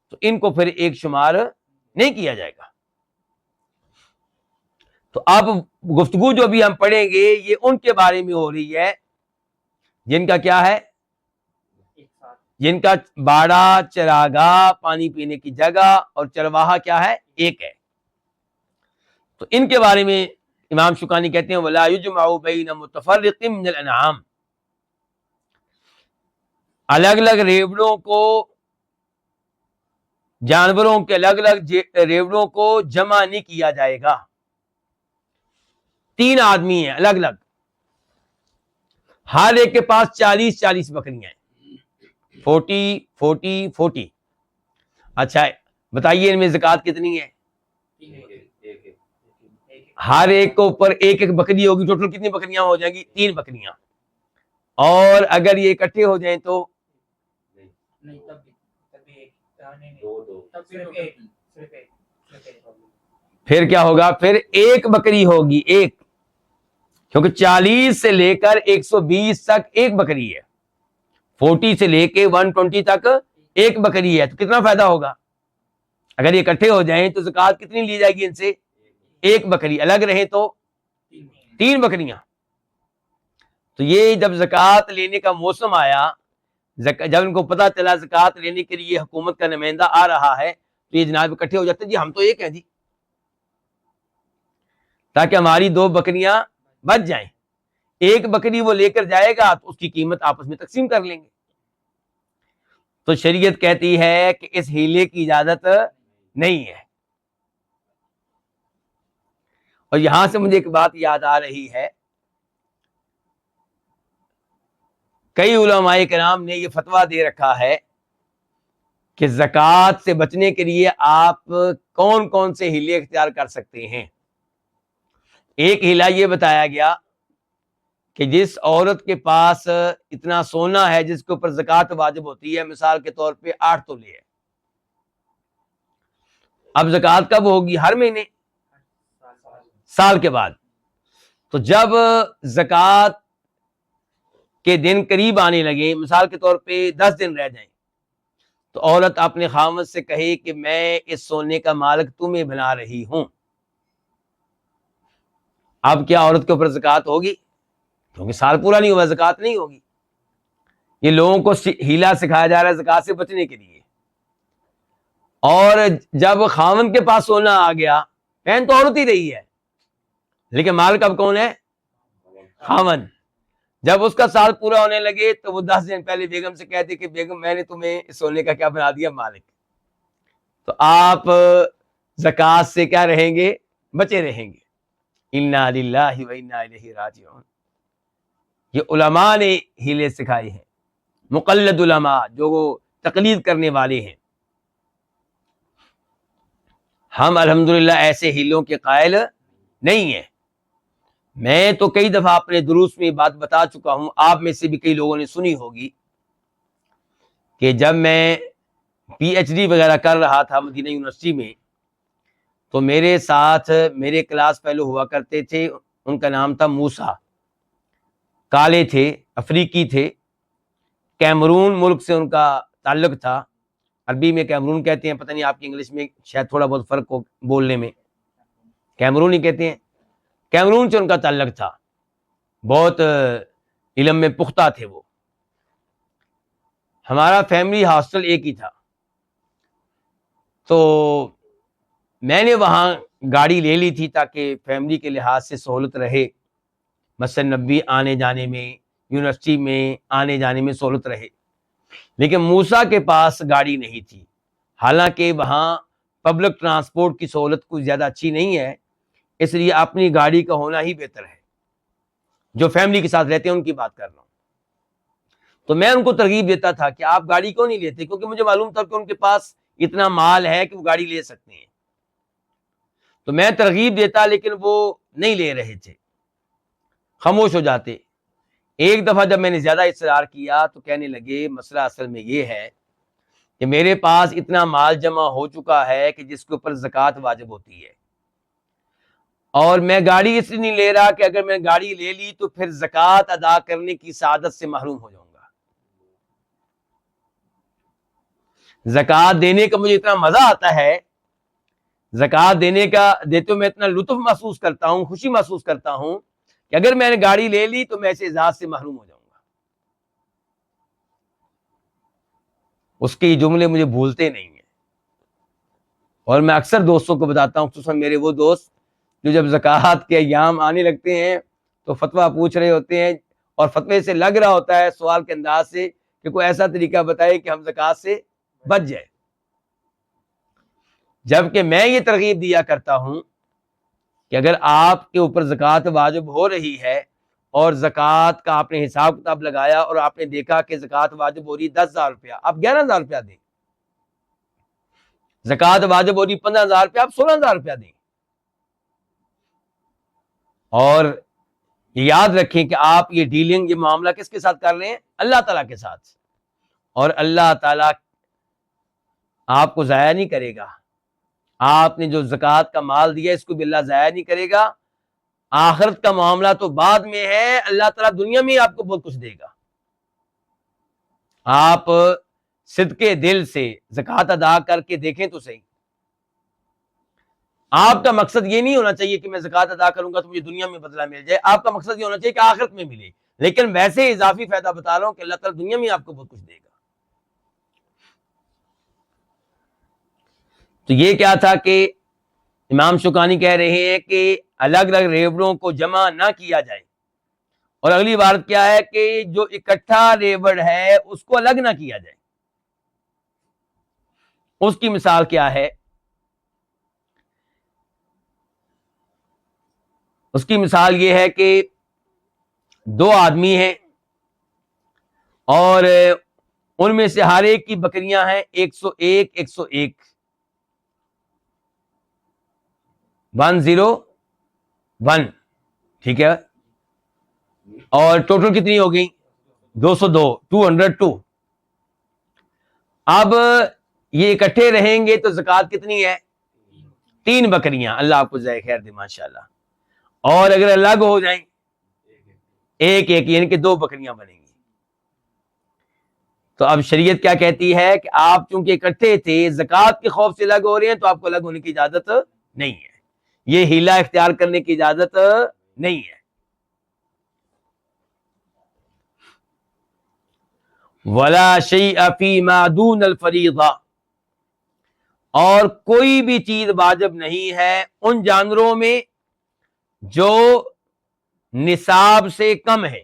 تو ان کو پھر ایک شمار نہیں کیا جائے گا. تو اب گفتگو جو بھی ہم پڑھیں گے یہ ان کے بارے میں ہو رہی ہے جن کا کیا ہے؟ جن کا باڑہ، چراگاہ، پانی پینے کی جگہ اور چرواہا کیا ہے؟ ایک ہے. تو ان کے بارے میں امام شوکانی کہتے ہیں وَلَا يُجْمَعُ بَيْنَ مُتَفَرِّقٍ مِّنَ الْأَنْعَامِ الگ الگ ریوڑوں کو جانوروں کے الگ الگ ریوڑوں کو جمع نہیں کیا جائے گا. 3 آدمی ہیں الگ الگ, ہر ایک کے پاس 40 بکریاں ہیں, 40. اچھا بتائیے ان میں زکوٰۃ کتنی ہے؟ ہر ایک کو اوپر ایک بکری ہوگی, ٹوٹل کتنی بکریاں ہو جائیں گی؟ 3 بکریاں. اور اگر یہ اکٹھے ہو جائیں تو
نہیں تب بھی ایک تب صرف ایک
پھر کیا ہوگا؟ پھر ایک بکری ہوگی, ایک, کیونکہ 40 سے لے کر 120 تک ایک بکری ہے, 40 سے لے کے 120 تک ایک بکری ہے, تو کتنا فائدہ ہوگا؟ اگر یہ اکٹھے ہو جائیں تو زکوٰۃ کتنی لی جائے گی ان سے؟ ایک بکری. الگ رہیں تو 3 بکریاں. تو یہ جب زکوٰۃ لینے کا موسم آیا, جب ان کو پتا چلا زکوٰۃ لینے کے لیے حکومت کا نمائندہ آ رہا ہے, تو یہ جناب اکٹھے ہو جاتے, جی ہم تو ایک ہیں جی, تاکہ ہماری 2 بکریاں بچ جائیں. ایک بکری وہ لے کر جائے گا تو اس کی قیمت آپس میں تقسیم کر لیں گے. تو شریعت کہتی ہے کہ اس ہیلے کی اجازت نہیں ہے. اور یہاں سے مجھے ایک بات یاد آ رہی ہے, کئی علماء کرام نے یہ فتویٰ دے رکھا ہے کہ زکوٰۃ سے بچنے کے لیے آپ کون کون سے ہیلے اختیار کر سکتے ہیں. ایک ہیلا یہ بتایا گیا کہ جس عورت کے پاس اتنا سونا ہے جس کے اوپر زکوٰۃ واجب ہوتی ہے, مثال کے طور پہ 8 تولے ہے, اب زکوٰۃ کب ہوگی؟ ہر مہینے, سال کے بعد. تو جب زکوٰۃ کے دن قریب آنے لگے, مثال کے طور پہ 10 دن رہ جائیں, تو عورت اپنے خاوند سے کہے کہ میں اس سونے کا مالک تمہیں بنا رہی ہوں. اب کیا عورت کے اوپر زکوٰۃ ہوگی؟ کیونکہ سال پورا نہیں ہوا, زکوٰۃ نہیں ہوگی. یہ لوگوں کو ہیلا سکھایا جا رہا ہے زکوٰۃ سے بچنے کے لیے. اور جب خاوند کے پاس سونا آ گیا, پہن تو عورت ہی رہی ہے لیکن مالک اب کون ہے؟ خاوند. جب اس کا سال پورا ہونے لگے تو وہ 10 دن پہلے بیگم سے کہتے کہ بیگم میں نے تمہیں اس سونے کا کیا بنا دیا؟ مالک. تو آپ زکوٰۃ سے کیا رہیں گے؟ بچے رہیں گے. انا للہ و انا الیہ راجعون. یہ علماء نے ہیلے سکھائے ہیں, مقلد علماء جو تقلید کرنے والے ہیں. ہم الحمدللہ ایسے ہیلوں کے قائل نہیں ہیں. میں تو کئی دفعہ اپنے دروس میں یہ بات بتا چکا ہوں, آپ میں سے بھی کئی لوگوں نے سنی ہوگی, کہ جب میں پی ایچ ڈی وغیرہ کر رہا تھا مدینہ یونیورسٹی میں, تو میرے ساتھ میرے کلاس فیلو ہوا کرتے تھے, ان کا نام تھا موسیٰ, کالے تھے, افریقی تھے, کیمرون ملک سے ان کا تعلق تھا. عربی میں کیمرون کہتے ہیں, پتہ نہیں آپ کی انگلش میں شاید تھوڑا بہت فرق ہو بولنے میں, کیمرون ہی کہتے ہیں. کیمرون سے ان کا تعلق تھا, بہت علم میں پختہ تھے وہ. ہمارا فیملی ہاسٹل ایک ہی تھا, تو میں نے وہاں گاڑی لے لی تھی تاکہ فیملی کے لحاظ سے سہولت رہے, مسجد نبوی آنے جانے میں, یونیورسٹی میں آنے جانے میں سہولت رہے. لیکن موسیٰ کے پاس گاڑی نہیں تھی, حالانکہ وہاں پبلک ٹرانسپورٹ کی سہولت کچھ زیادہ اچھی نہیں ہے, اس لیے اپنی گاڑی کا ہونا ہی بہتر ہے. جو فیملی کے ساتھ رہتے ہیں ان کی بات کر رہا ہوں. تو میں ان کو ترغیب دیتا تھا کہ آپ گاڑی کیوں نہیں لیتے, کیونکہ مجھے معلوم تھا کہ ان کے پاس اتنا مال ہے کہ وہ گاڑی لے سکتے ہیں. تو میں ترغیب دیتا لیکن وہ نہیں لے رہے تھے, خاموش ہو جاتے. ایک دفعہ جب میں نے زیادہ اصرار کیا تو کہنے لگے مسئلہ اصل میں یہ ہے کہ میرے پاس اتنا مال جمع ہو چکا ہے کہ جس کے اوپر زکوٰۃ واجب ہوتی ہے, اور میں گاڑی اس لیے نہیں لے رہا کہ اگر میں گاڑی لے لی تو پھر زکوٰۃ ادا کرنے کی سعادت سے محروم ہو جاؤں گا. زکوٰۃ دینے کا مجھے اتنا مزہ آتا ہے, زکوٰۃ دیتے ہوئے میں اتنا لطف محسوس کرتا ہوں, خوشی محسوس کرتا ہوں کہ اگر میں نے گاڑی لے لی تو میں ایسے اعزاز سے محروم ہو جاؤں گا. اس کے یہ جملے مجھے بھولتے نہیں ہیں, اور میں اکثر دوستوں کو بتاتا ہوں, خصوصاً میرے وہ دوست جو جب زکوٰۃ کے ایام آنے لگتے ہیں تو فتویٰ پوچھ رہے ہوتے ہیں, اور فتوے سے لگ رہا ہوتا ہے سوال کے انداز سے کہ کوئی ایسا طریقہ بتائے کہ ہم زکوٰۃ سے بچ جائے. جبکہ میں یہ ترغیب دیا کرتا ہوں کہ اگر آپ کے اوپر زکوٰۃ واجب ہو رہی ہے اور زکوٰۃ کا آپ نے حساب کتاب لگایا اور آپ نے دیکھا کہ زکوٰۃ واجب ہو رہی 10,000 روپیہ، آپ 11,000 روپیہ دیں. زکوٰۃ واجب ہو رہی 15,000 روپیہ، آپ 16,000 روپیہ دیں. اور یاد رکھیں کہ آپ یہ ڈیلنگ، یہ معاملہ کس کے ساتھ کر رہے ہیں؟ اللہ تعالیٰ کے ساتھ. اور اللہ تعالیٰ آپ کو ضائع نہیں کرے گا. آپ نے جو زکوٰۃ کا مال دیا اس کو بھی اللہ ضائع نہیں کرے گا. آخرت کا معاملہ تو بعد میں ہے، اللہ تعالیٰ دنیا میں آپ کو بہت کچھ دے گا. آپ صدقے دل سے زکوٰۃ ادا کر کے دیکھیں تو صحیح. آپ کا مقصد یہ نہیں ہونا چاہیے کہ میں زکوٰۃ ادا کروں گا تو مجھے دنیا میں بدلہ مل جائے. آپ کا مقصد یہ ہونا چاہیے کہ آخرت میں ملے. لیکن ویسے اضافی فائدہ بتا رہا ہوں کہ اللہ تعالیٰ دنیا میں آپ کو بہت کچھ دے گا. تو یہ کیا تھا کہ امام شوکانی کہہ رہے ہیں کہ الگ الگ ریوڑوں کو جمع نہ کیا جائے. اور اگلی بات کیا ہے کہ جو اکٹھا ریوڑ ہے اس کو الگ نہ کیا جائے. اس کی مثال کیا ہے؟ اس کی مثال یہ ہے کہ دو آدمی ہیں اور ان میں سے ہر ایک کی بکریاں ہیں 101 101 101. ٹھیک ہے، اور ٹوٹل کتنی ہو گئی؟ 202 202. اب یہ اکٹھے رہیں گے تو زکوٰۃ کتنی ہے؟ 3 بکریاں. اللہ آپ کو جزائے خیر دے ماشاءاللہ. اور اگر الگ ہو جائیں ایک ایک، یعنی کہ 2 بکریاں بنیں گی. تو اب شریعت کیا کہتی ہے کہ آپ چونکہ اکٹھے تھے، زکوٰۃ کے خوف سے الگ ہو رہے ہیں تو آپ کو الگ ہونے کی اجازت نہیں ہے. یہ ہیلا اختیار کرنے کی اجازت نہیں ہے. ولا شیء فیما دون الفریضہ، اور کوئی بھی چیز واجب نہیں ہے ان جانوروں میں جو نصاب سے کم ہے.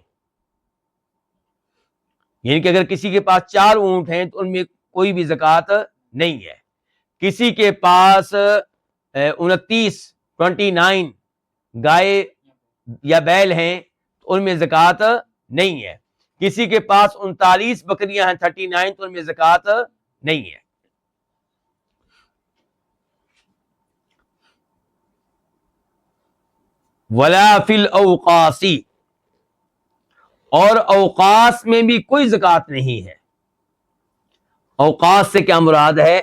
یعنی کہ اگر کسی کے پاس 4 اونٹ ہیں تو ان میں کوئی بھی زکوٰۃ نہیں ہے. کسی کے پاس 29 گائے یا بیل ہیں تو ان میں زکوٰۃ نہیں ہے. کسی کے پاس 39 بکریاں ہیں 39 تو ان میں زکوٰۃ نہیں ہے. ولا فی الاوقاص، اور اوقاص میں بھی کوئی زکوٰۃ نہیں ہے. اوقاص سے کیا مراد ہے؟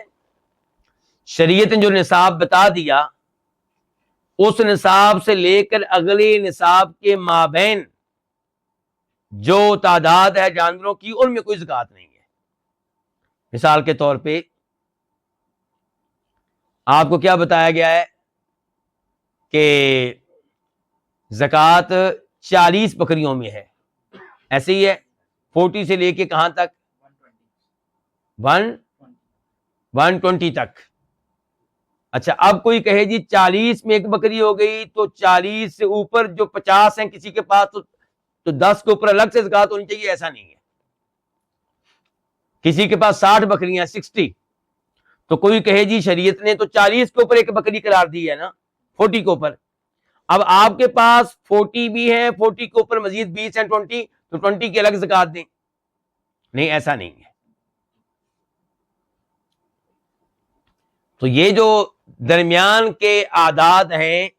شریعت نے جو نصاب بتا دیا اس نصاب سے لے کر اگلے نصاب کے مابین جو تعداد ہے جانوروں کی ان میں کوئی زکوٰۃ نہیں ہے. مثال کے طور پہ آپ کو کیا بتایا گیا ہے کہ زکوٰۃ 40 بکریوں میں ہے، ایسے ہی ہے 40 سے لے کے کہاں تک؟ 120 تک. اچھا اب کوئی کہے جی 40 میں ایک بکری ہو گئی تو 40 سے اوپر جو 50 ہیں کسی کے پاس تو 10 کے اوپر الگ سے زکوٰۃ ہونی چاہیے. ایسا نہیں ہے. کسی کے پاس 60 بکریاں 60، تو کوئی کہے جی شریعت نے تو 40 کے اوپر ایک بکری قرار دی ہے نا، 40 کے اوپر. اب آپ کے پاس 40 بھی ہیں، 40 کے اوپر مزید 20 ہیں 20، تو 20 کی الگ زکوٰۃ دیں. نہیں، ایسا نہیں ہے. تو یہ جو درمیان کے اعداد ہیں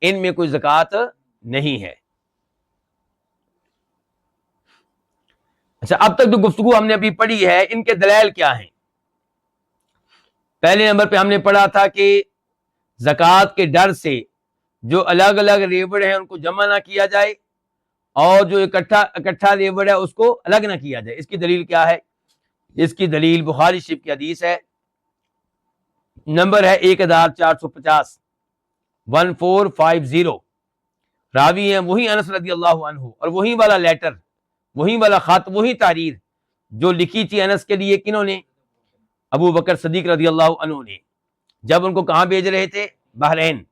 ان میں کوئی زکوٰۃ نہیں ہے. اچھا اب تک جو گفتگو ہم نے ابھی پڑھی ہے ان کے دلائل کیا ہیں؟ پہلے نمبر پہ ہم نے پڑھا تھا کہ زکوٰۃ کے ڈر سے جو الگ الگ ریوڑ ہیں ان کو جمع نہ کیا جائے اور جو اکٹھا ریوڑ ہے اس کو الگ نہ کیا جائے. اس کی دلیل کیا ہے؟ اس کی دلیل بخاری شریف کی حدیث ہے، نمبر ہے 1450 1450. راوی ہیں وہی انس رضی اللہ عنہ، اور وہی والا لیٹر، وہی والا خط، وہی تحریر جو لکھی تھی انس کے لیے کنہوں نے؟ ابو بکر صدیق رضی اللہ عنہ نے، جب ان کو کہاں بھیج رہے تھے؟ بحرین.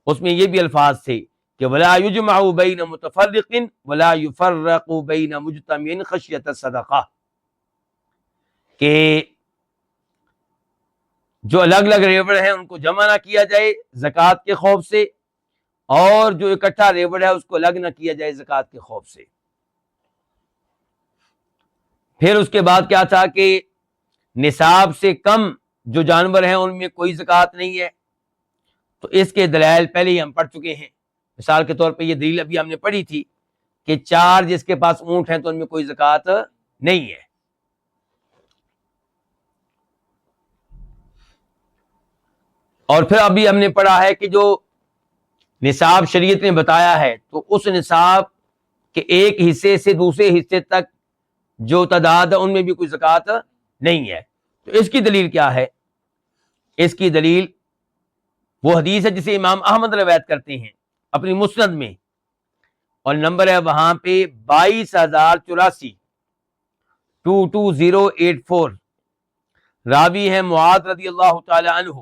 اس میں یہ بھی الفاظ تھے کہ ولا یجمع بین متفرق ولا یفرق بین مجتمع خشیۃ الصدقہ، کہ جو الگ الگ ریوڑ ہیں ان کو جمع نہ کیا جائے زکوٰۃ کے خوف سے، اور جو اکٹھا ریوڑ ہے اس کو الگ نہ کیا جائے زکوٰۃ کے خوف سے۔ پھر اس کے بعد کیا تھا کہ نصاب سے کم جو جانور ہیں ان میں کوئی زکوٰۃ نہیں ہے۔ تو اس کے دلائل پہلے ہی ہم پڑھ چکے ہیں۔ مثال کے طور پہ یہ دلیل ابھی ہم نے پڑھی تھی کہ 4 جس کے پاس اونٹ ہیں تو ان میں کوئی زکوٰۃ نہیں ہے۔ اور پھر ابھی ہم نے پڑھا ہے کہ جو نصاب شریعت نے بتایا ہے تو اس نصاب کے ایک حصے سے دوسرے حصے تک جو تعداد ہے ان میں بھی کوئی زکوٰۃ نہیں ہے۔ تو اس کی دلیل کیا ہے؟ اس کی دلیل وہ حدیث ہے جسے امام احمد روایت کرتے ہیں اپنی مسند میں، اور نمبر ہے وہاں پہ 22,084، 22084۔ راوی ہے معاذ رضی اللہ تعالی عنہ،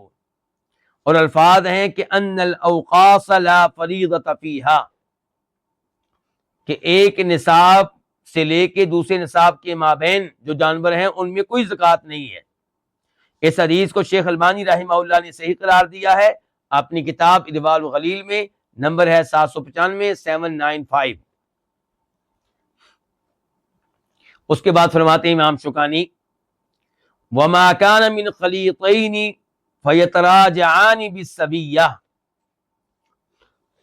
اور الفاظ ہیں کہ ان الاوقاص لا فریضۃ فیہا، کہ ایک نصاب سے لے کے دوسرے نصاب کے مابین جو جانور ہیں ان میں کوئی زکوٰۃ نہیں ہے۔ اس حدیث کو شیخ البانی رحمہ اللہ نے صحیح قرار دیا ہے اپنی کتاب ارواء الغلیل میں، نمبر ہے 795 795۔ اس کے بعد فرماتے ہیں امام شوکانی، وما كان من خلیطین فیتراجعان بالسبیہ،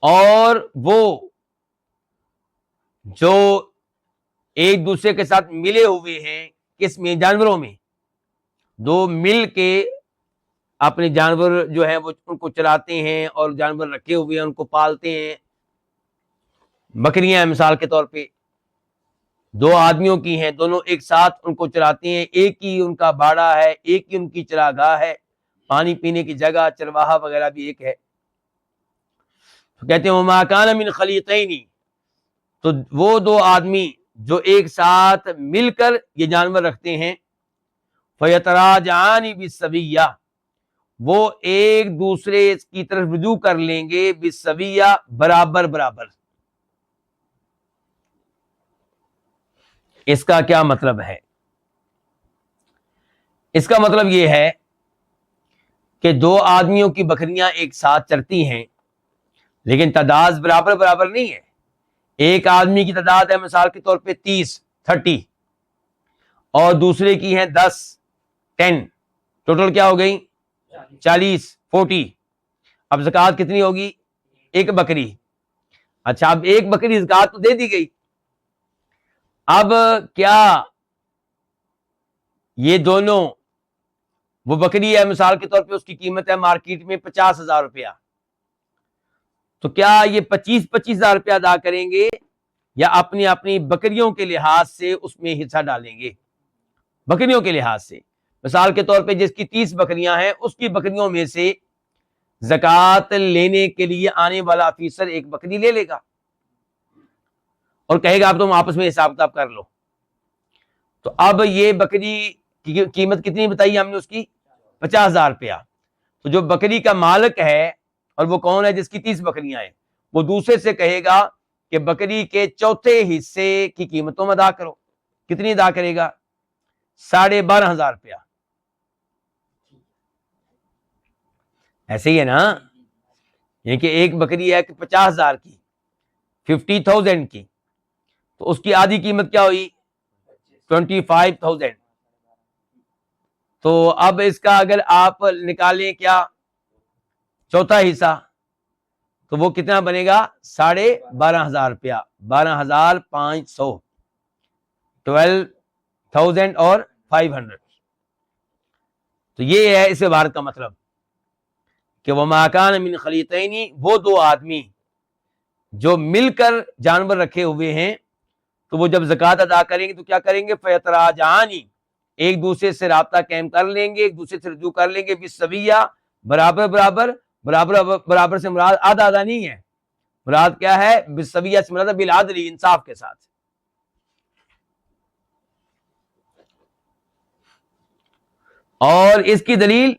اور وہ جو ایک دوسرے کے ساتھ ملے ہوئے ہیں، کس میں؟ جانوروں میں، دو مل کے اپنے جانور جو ہیں وہ ان کو چراتے ہیں اور جانور رکھے ہوئے ہیں ان کو پالتے ہیں۔ بکریاں ہیں مثال کے طور پہ، 2 آدمیوں کی ہیں، دونوں ایک ساتھ ان کو چراتے ہیں، ایک ہی ان کا باڑا ہے، ایک ہی ان کی چراگاہ ہے، پانی پینے کی جگہ، چرواہا وغیرہ بھی ایک ہے۔ تو کہتے ہیں وما کان من خلیطین، تو وہ 2 آدمی جو ایک ساتھ مل کر یہ جانور رکھتے ہیں، فیتراجعان بالسبیہ، وہ ایک دوسرے کی طرف رجوع کر لیں گے، بالسبیہ، برابر برابر۔ اس کا کیا مطلب ہے؟ اس کا مطلب یہ ہے کہ 2 آدمیوں کی بکریاں ایک ساتھ چرتی ہیں لیکن تعداد برابر برابر نہیں ہے۔ ایک آدمی کی تعداد ہے مثال کے طور پہ 30 اور دوسرے کی ہیں 10 ٹوٹل کیا ہو گئی؟ 40 اب زکوٰۃ کتنی ہوگی؟ ایک بکری۔ اچھا، اب ایک بکری زکوٰۃ تو دے دی گئی، اب کیا یہ دونوں، وہ بکری ہے مثال کے طور پہ اس کی قیمت ہے مارکیٹ میں 50,000 روپیہ، تو کیا یہ 25,000 روپیہ ادا کریں گے یا اپنی اپنی بکریوں کے لحاظ سے اس میں حصہ ڈالیں گے؟ بکریوں کے لحاظ سے مثال کے طور پہ جس کی 30 بکریاں ہیں اس کی بکریوں میں سے زکوٰۃ لینے کے لیے آنے والا آفیسر ایک بکری لے لے گا اور کہے گا اب تم آپس میں حساب کتاب کر لو۔ تو اب یہ بکری کی قیمت کتنی بتائی ہم نے اس کی؟ 50,000 روپیہ۔ تو جو بکری کا مالک ہے، اور وہ کون ہے؟ جس کی 30 بکریاں ہیں، وہ دوسرے سے کہے گا کہ بکری کے چوتھے حصے کی قیمت تم ادا کرو۔ کتنی ادا کرے گا؟ 12,500 روپیہ۔ ایسے ہی ہے نا، یعنی کہ ایک بکری ہے کہ 50,000 کی، 50,000 کی، تو اس کی آدھی قیمت کیا ہوئی؟ 25,000۔ تو اب اس کا اگر آپ نکالیں کیا چوتھا حصہ تو وہ کتنا بنے گا؟ 12,500 روپیہ، 12,500، 12,500۔ تو یہ ہے اس عبارت کا مطلب کہ وما کان من خلیطین، وہ 2 آدمی جو مل کر جانور رکھے ہوئے ہیں تو وہ جب زکوٰۃ ادا کریں گے تو کیا کریں گے؟ فیتراجعان، ایک دوسرے سے رابطہ قائم کر لیں گے، ایک دوسرے سے رجوع کر لیں گے، بالسویہ، برابر برابر۔ برابر برابر سے مراد آدھا آدھا نہیں ہے، مراد کیا ہے؟ بالسویہ سے مراد بالعدل، انصاف کے ساتھ۔ اور اس کی دلیل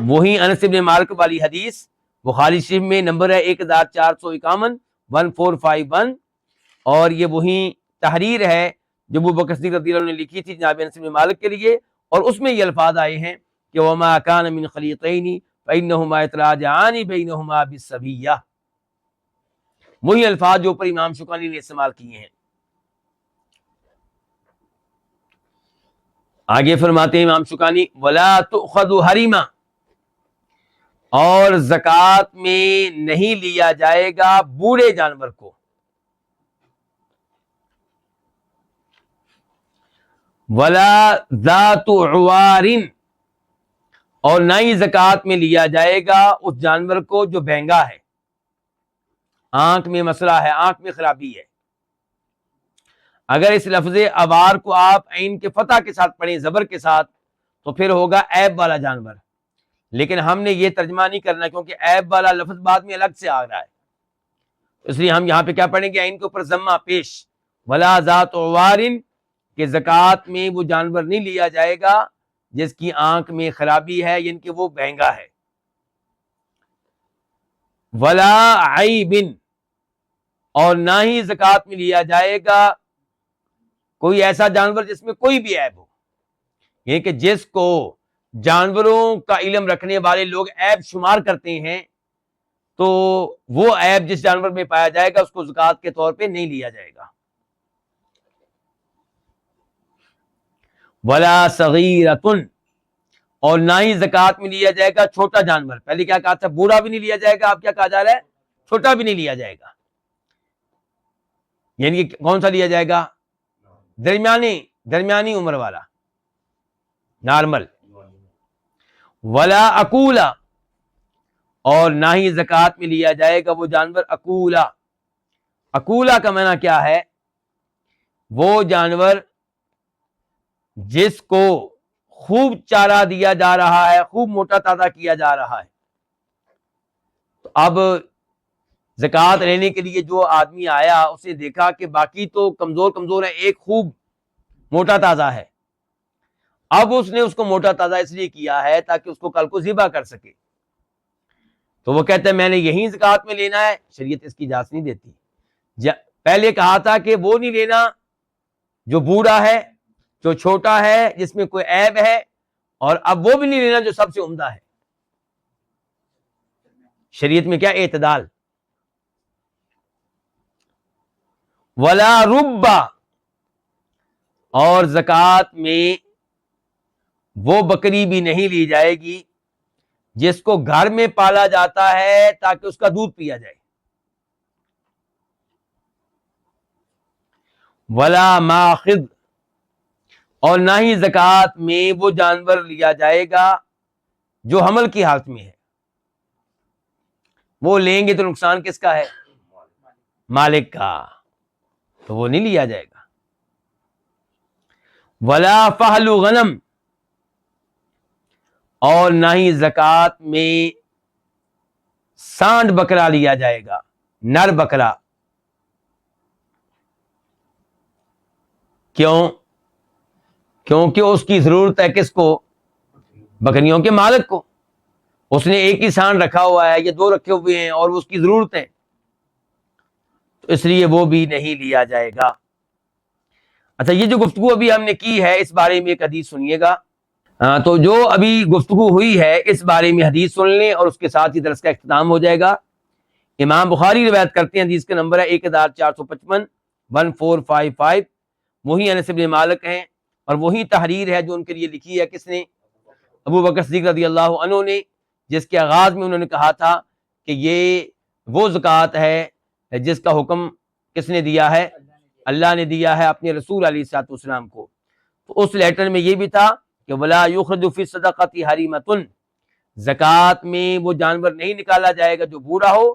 وہی انس بن مالک والی حدیث بخاری شریف میں نمبر ہے 1451 1451، اور یہ وہی تحریر ہے جو ابو بکر صدیق رضی اللہ عنہ نے لکھی تھی جناب انس بن مالک کے لیے، اور اس میں یہ الفاظ آئے ہیں کہ وما کان من خلیقین فإنہما یتراجعان بینہما بالسبیہ، وہی الفاظ جو اوپر امام شوکانی نے استعمال کیے ہیں۔ آگے فرماتے ہیں امام شوکانی ولا تؤخذ حریما، اور زکوٰۃ میں نہیں لیا جائے گا بوڑھے جانور کو، ولا ذات عوار، اور نہ ہی زکوٰۃ میں لیا جائے گا اس جانور کو جو بہنگا ہے، آنکھ میں مسئلہ ہے، آنکھ میں خرابی ہے۔ اگر اس لفظ عوار کو آپ عین کے فتح کے ساتھ پڑھیں، زبر کے ساتھ، تو پھر ہوگا عیب والا جانور، لیکن ہم نے یہ ترجمہ نہیں کرنا کیونکہ عیب والا لفظ بعد میں الگ سے آ رہا ہے، اس لیے ہم یہاں پہ کیا پڑھیں گے، عین کے اوپر ضمہ پیش، ولا ذات عوار، کہ زکوٰۃ میں وہ جانور نہیں لیا جائے گا جس کی آنکھ میں خرابی ہے، یعنی کہ وہ بہنگا ہے، ولا عیب، اور نہ ہی زکوٰۃ میں لیا جائے گا کوئی ایسا جانور جس میں کوئی بھی عیب ہو، یعنی کہ جس کو جانوروں کا علم رکھنے والے لوگ عیب شمار کرتے ہیں، تو وہ عیب جس جانور میں پایا جائے گا اس کو زکوٰۃ کے طور پہ نہیں لیا جائے گا۔ ولا صغیرۃ، اور نہ ہی زکوٰۃ میں لیا جائے گا چھوٹا جانور، پہلے کیا کہا تھا، بوڑھا بھی نہیں لیا جائے گا، اب کیا کہا جا رہا ہے، چھوٹا بھی نہیں لیا جائے گا، یعنی کہ کون سا لیا جائے گا، درمیانی عمر والا، نارمل۔ ولا اکولا، اور نہ ہی زکوٰۃ میں لیا جائے گا وہ جانور اکولا۔ اکولا کا معنی کیا ہے، وہ جانور جس کو خوب چارہ دیا جا رہا ہے، خوب موٹا تازہ کیا جا رہا ہے۔ تو اب زکوٰۃ لینے کے لیے جو آدمی آیا، اس نے دیکھا کہ باقی تو کمزور ہے، ایک خوب موٹا تازہ ہے، اب اس نے اس کو موٹا تازہ اس لیے کیا ہے تاکہ اس کو کل کو ذبح کر سکے، تو وہ کہتا ہے میں نے یہی زکوٰۃ میں لینا ہے، شریعت اس کی اجازت نہیں دیتی۔ پہلے کہا تھا کہ وہ نہیں لینا جو بوڑھا ہے، جو چھوٹا ہے، جس میں کوئی عیب ہے، اور اب وہ بھی نہیں لینا جو سب سے عمدہ ہے۔ شریعت میں کیا اعتدال۔ ولا ربا، اور زکوٰۃ میں وہ بکری بھی نہیں لی جائے گی جس کو گھر میں پالا جاتا ہے تاکہ اس کا دودھ پیا جائے۔ ولا ماخذ، اور نہ ہی زکوٰۃ میں وہ جانور لیا جائے گا جو حمل کی حالت میں ہے، وہ لیں گے تو نقصان کس کا ہے، مالک کا، تو وہ نہیں لیا جائے گا۔ ولا فحل غنم، اور نہ ہی زکوٰۃ میں سانڈ بکرا لیا جائے گا، نر بکرا۔ کیوں؟ کیونکہ اس کی ضرورت ہے کس کو، بکریوں کے مالک کو، اس نے ایک ہی سانڈ رکھا ہوا ہے یا دو رکھے ہوئے ہیں اور اس کی ضرورت ہے، تو اس لیے وہ بھی نہیں لیا جائے گا۔ اچھا، یہ جو گفتگو ابھی ہم نے کی ہے اس بارے میں ایک حدیث سنیے گا۔ تو جو ابھی گفتگو ہوئی ہے اس بارے میں حدیث سن لیں اور اس کے ساتھ ہی درس کا اختتام ہو جائے گا۔ امام بخاری روایت کرتے ہیں، حدیث کا نمبر ہے 1455 1455، وہی انس بن مالک ہیں اور وہی تحریر ہے جو ان کے لیے لکھی ہے کس نے، ابو بکر صدیق رضی اللہ عنہ نے، جس کے آغاز میں انہوں نے کہا تھا کہ یہ وہ زکوٰۃ ہے جس کا حکم کس نے دیا ہے، اللہ نے دیا ہے اپنے رسول علیہ الصلوۃ والسلام کو۔ تو اس لیٹر میں یہ بھی تھا کہ ولا یخرج فی الصدقۃ حریمۃ، زکوٰۃ میں وہ جانور نہیں نکالا جائے گا جو بوڑھا ہو،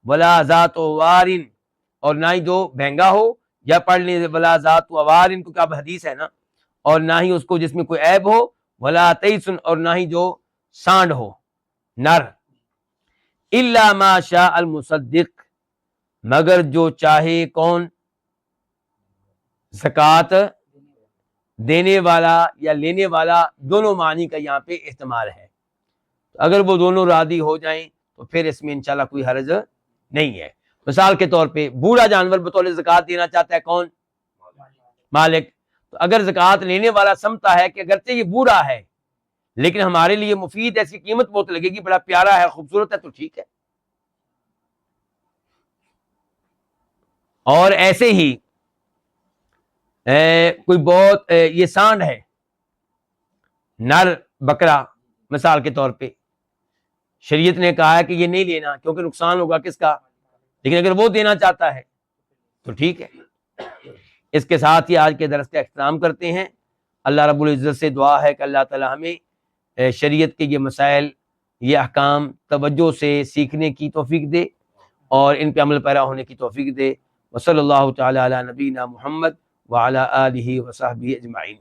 ولا ذات عوار، اور نہ ہی جو بہنگا ہو، یا پڑھ لیں ولا ذات عوار، کیونکہ اب حدیث ہے نا، اور نہ ہی اس کو جس میں کوئی عیب ہو، ولا تیس، اور نہ ہی جو سانڈ ہو، نر، الا ما شاء المصدق، مگر جو چاہے کون، زکوٰۃ دینے والا یا لینے والا، دونوں معنی کا یہاں پہ احتمال ہے، اگر وہ دونوں راضی ہو جائیں تو پھر اس میں انشاءاللہ کوئی حرج نہیں ہے۔ مثال کے طور پہ بوڑھا جانور بطور زکوٰۃ دینا چاہتا ہے کون، مالک، تو اگر زکوٰۃ لینے والا سمجھتا ہے کہ اگرچہ یہ بوڑھا ہے لیکن ہمارے لیے مفید ہے، اس کی قیمت بہت لگے گی، بڑا پیارا ہے، خوبصورت ہے، تو ٹھیک ہے۔ اور ایسے ہی کوئی بہت یہ سانڈ ہے، نر بکرا مثال کے طور پہ، شریعت نے کہا ہے کہ یہ نہیں لینا کیونکہ نقصان ہوگا کس کا، لیکن اگر وہ دینا چاہتا ہے تو ٹھیک ہے۔ اس کے ساتھ ہی آج کے درس کا اختتام کرتے ہیں۔ اللہ رب العزت سے دعا ہے کہ اللہ تعالی ہمیں شریعت کے یہ مسائل، یہ احکام توجہ سے سیکھنے کی توفیق دے اور ان پہ عمل پیرا ہونے کی توفیق دے۔ وصلی اللہ تعالی علی نبینا محمد وعلی آلہ وصحبہ اجمعین۔